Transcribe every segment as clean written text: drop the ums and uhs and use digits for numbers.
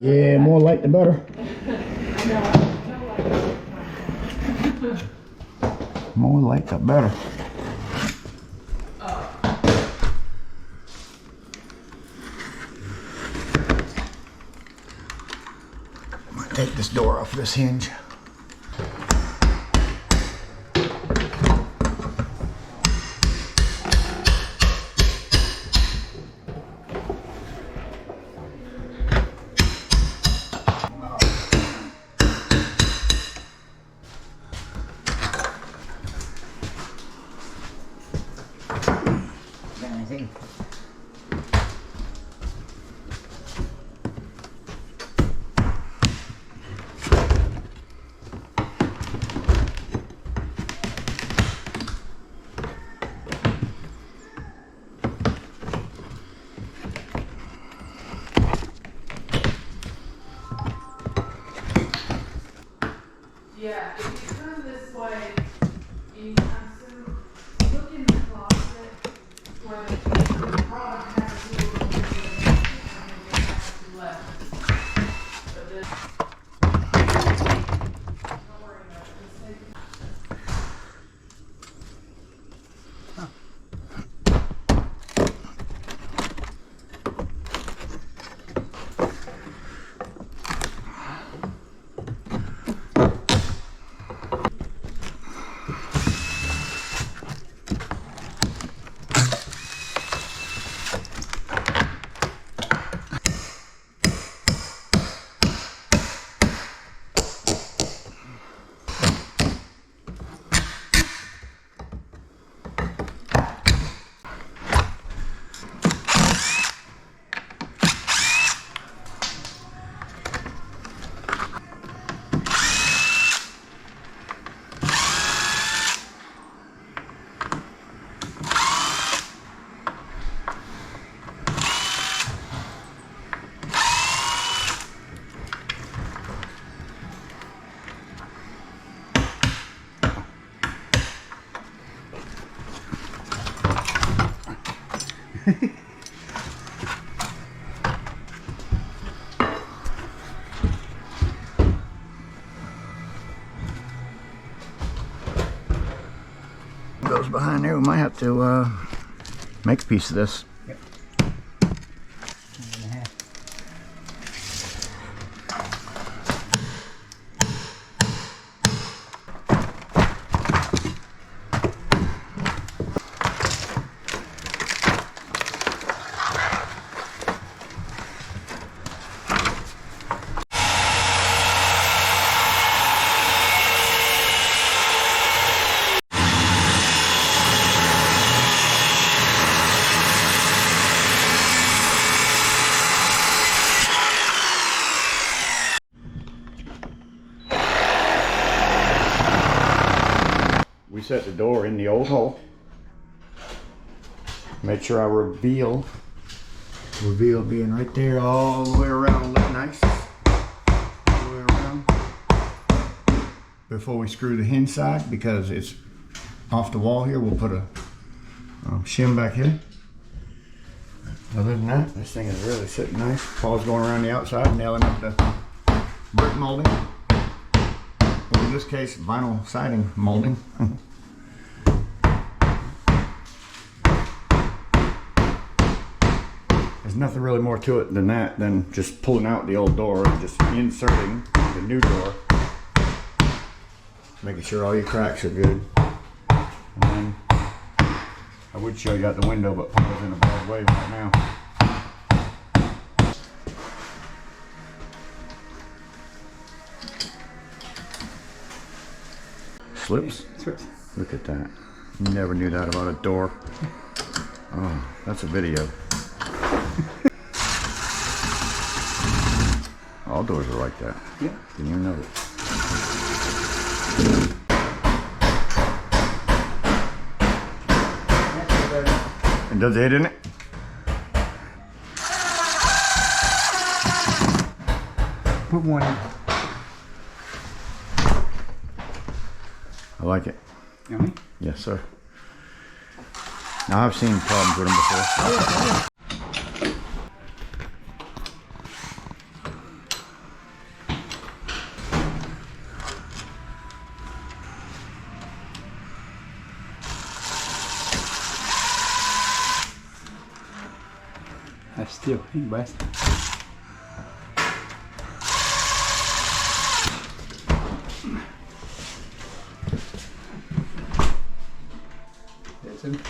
Yeah, more light the better. More light the better. I'm gonna take this door off this hinge. Yeah, if you turn this way, anytime soon, look in the closet where the product has a little bit of it left. But then, don't worry about it. Just take it. Goes behind there. We might have to make a piece of this. Yep. We set the door in the old hole. Make sure I reveal being right there all the way around. Look nice. All the way around. Before we screw the hinge side, because it's off the wall here, we'll put a shim back here. Other than that, this thing is really sitting nice. Paul's going around the outside, nailing up the brick molding. Or in this case, vinyl siding molding. There's nothing really more to it than that, than just pulling out the old door and just inserting the new door. Making sure all your cracks are good. And then I would show you out the window, but Paul's in a bad way right now. Slips? Look at that. Never knew that about a door. Oh, that's a video. All doors are like that. Yeah. Didn't even know it. And does it hit in it? Put one in. I like it. Yummy. Yes, sir. Now I've seen problems with them before. Still, best. That's it.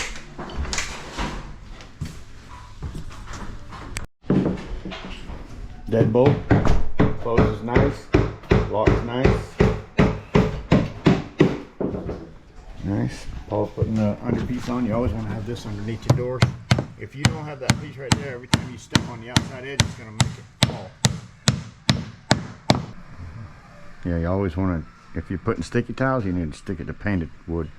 Deadbolt closes nice, locks nice. Nice. Paul's putting the underpiece on. You always want to have this underneath your doors. If you don't have that piece right there, every time you step on the outside edge, it's going to make it fall. Yeah, you always want to, if you're putting sticky tiles, you need to stick it to painted wood.